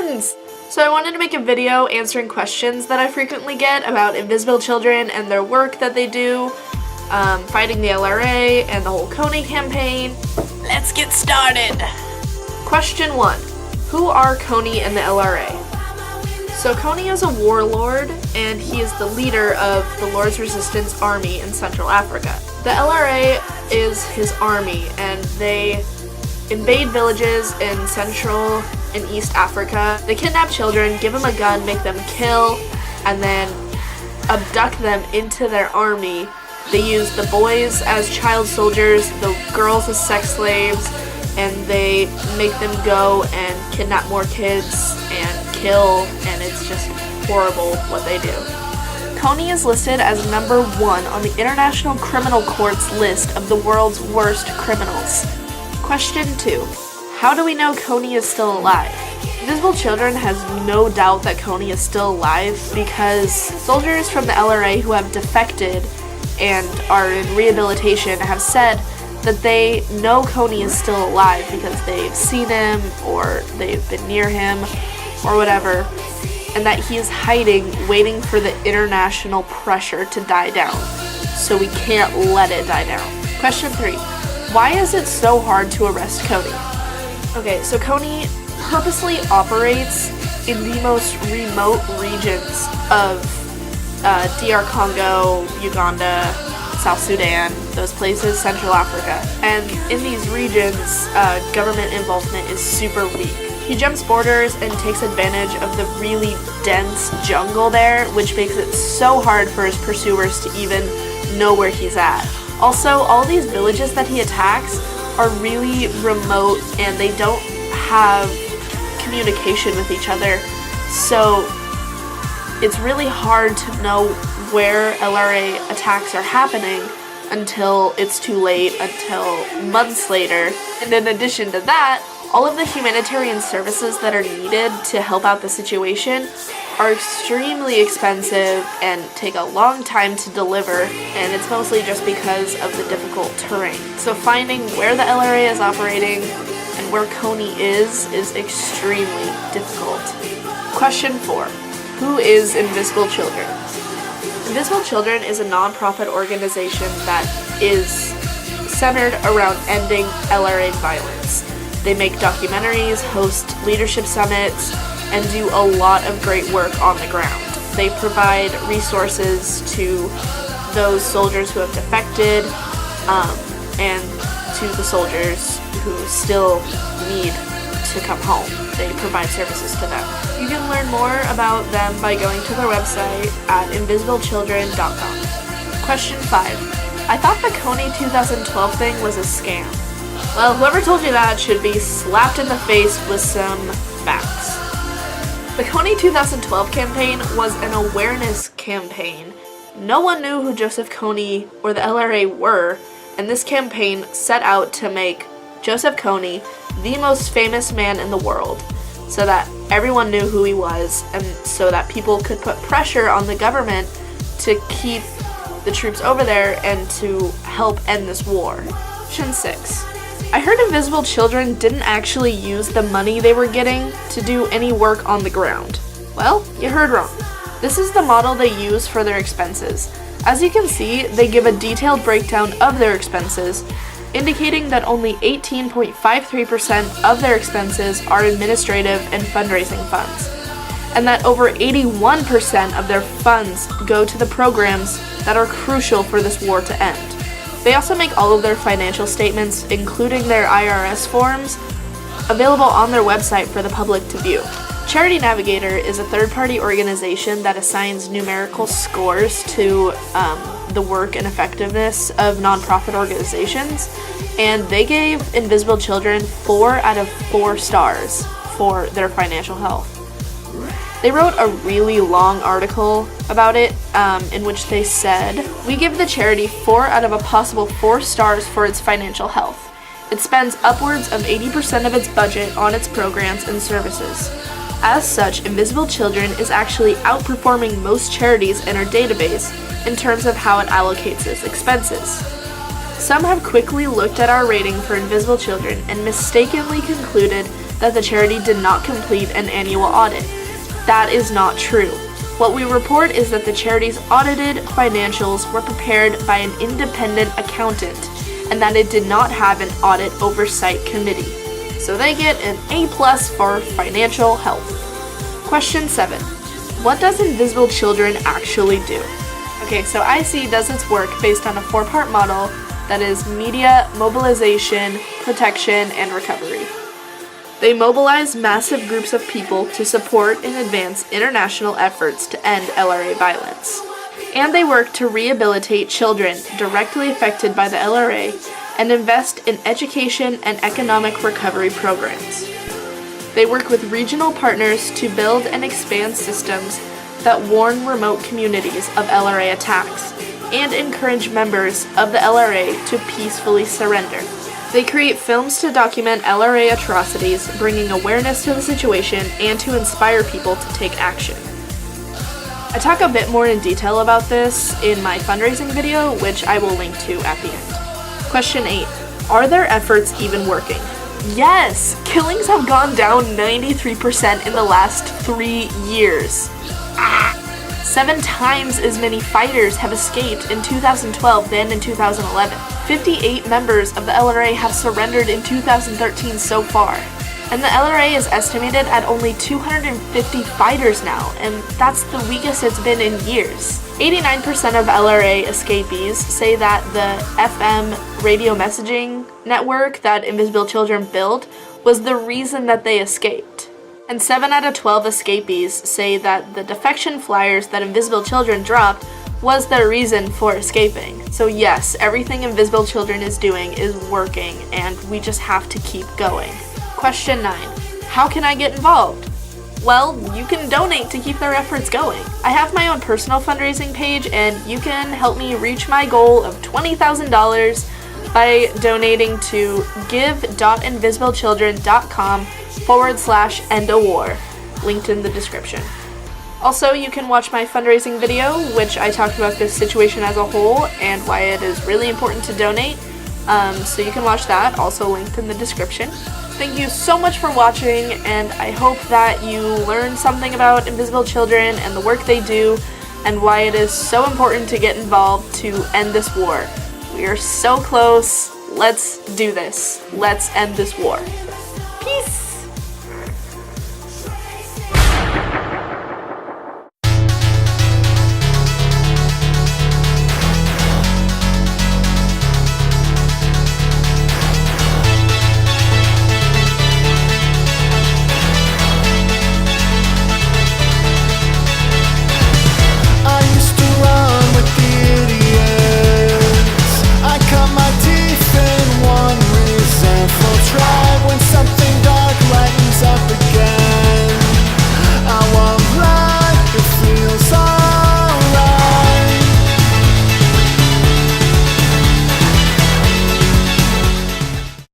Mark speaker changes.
Speaker 1: students! So I wanted to make a video answering questions that I frequently get about invisible children and their work that they do, fighting the LRA and the whole Kony campaign. Let's get started! Question 1. Who are Kony and the LRA? So Kony is a warlord, and he is the leader of the Lord's Resistance Army in Central Africa. The LRA is his army, and they invade villages in Central and East Africa. They kidnap children, give them a gun, make them kill, and then abduct them into their army. They use the boys as child soldiers, the girls as sex slaves, and they make them go and kidnap more kids and kill, and it's just horrible what they do. Kony is listed as number 1 on the International Criminal Court's list of the world's worst criminals. Question 2. How do we know Kony is still alive? Invisible Children has no doubt that Kony is still alive because soldiers from the LRA who have defected and are in rehabilitation have said that they know Kony is still alive because they've seen him or they've been near him or whatever, and that he is hiding, waiting for the international pressure to die down. So we can't let it die down. Question 3. Why is it so hard to arrest Kony? Okay, so Kony purposely operates in the most remote regions of DR Congo, Uganda, South Sudan, those places, Central Africa. And in these regions, government involvement is super weak. He jumps borders and takes advantage of the really dense jungle there, which makes it so hard for his pursuers to even know where he's at. Also, all these villages that he attacks are really remote and they don't have communication with each other, so it's really hard to know where LRA attacks are happening until it's too late, until months later. And in addition to that, all of the humanitarian services that are needed to help out the situation are extremely expensive and take a long time to deliver, and it's mostly just because of the difficult terrain. So finding where the LRA is operating and where Kony is extremely difficult. Question 4. Who is Invisible Children? Invisible Children is a non-profit organization that is centered around ending LRA violence. They make documentaries, host leadership summits, and do a lot of great work on the ground. They provide resources to those soldiers who have defected, and to the soldiers who still need to come home. They provide services to them. You can learn more about them by going to their website at invisibleChildren.com. Question 5. I thought the Kony 2012 thing was a scam. Well, whoever told you that should be slapped in the face with some facts. The Kony 2012 campaign was an awareness campaign. No one knew who Joseph Kony or the LRA were, and this campaign set out to make Joseph Kony the most famous man in the world, so that everyone knew who he was, and so that people could put pressure on the government to keep the troops over there and to help end this war. Question 6. I heard Invisible Children didn't actually use the money they were getting to do any work on the ground. Well, you heard wrong. This is the model they use for their expenses. As you can see, they give a detailed breakdown of their expenses, indicating that only 18.53% of their expenses are administrative and fundraising funds, and that over 81% of their funds go to the programs that are crucial for this war to end. They also make all of their financial statements, including their IRS forms, available on their website for the public to view. Charity Navigator is a third-party organization that assigns numerical scores to the work and effectiveness of nonprofit organizations, and they gave Invisible Children 4 out of 4 stars for their financial health. They wrote a really long article about it in which they said, "We give the charity 4 out of a possible 4 stars for its financial health. It spends upwards of 80% of its budget on its programs and services. As such, Invisible Children is actually outperforming most charities in our database in terms of how it allocates its expenses." Some have quickly looked at our rating for Invisible Children and mistakenly concluded that the charity did not complete an annual audit. That is not true. What we report is that the charity's audited financials were prepared by an independent accountant and that it did not have an audit oversight committee. So they get an A+ for financial health. Question 7. What does Invisible Children actually do? Okay, so IC does its work based on a 4-part model that is media, mobilization, protection, and recovery. They mobilize massive groups of people to support and advance international efforts to end LRA violence. And they work to rehabilitate children directly affected by the LRA and invest in education and economic recovery programs. They work with regional partners to build and expand systems that warn remote communities of LRA attacks and encourage members of the LRA to peacefully surrender. They create films to document LRA atrocities, bringing awareness to the situation and to inspire people to take action. I talk a bit more in detail about this in my fundraising video, which I will link to at the end. Question 8. Are their efforts even working? Yes! Killings have gone down 93% in the last 3 years. 7 times as many fighters have escaped in 2012 than in 2011. 58 members of the LRA have surrendered in 2013 so far. And the LRA is estimated at only 250 fighters now, and that's the weakest it's been in years. 89% of LRA escapees say that the FM radio messaging network that Invisible Children built was the reason that they escaped. And 7 out of 12 escapees say that the defection flyers that Invisible Children dropped was their reason for escaping. So yes, everything Invisible Children is doing is working, and we just have to keep going. Question 9. How can I get involved? Well, you can donate to keep their efforts going. I have my own personal fundraising page, and you can help me reach my goal of $20,000 by donating to give.invisiblechildren.com/end-a-war, linked in the description. Also, you can watch my fundraising video, which I talked about this situation as a whole and why it is really important to donate. So you can watch that, also linked in the description. Thank you so much for watching, and I hope that you learned something about Invisible Children and the work they do, and why it is so important to get involved to end this war. We are so close. Let's do this. Let's end this war.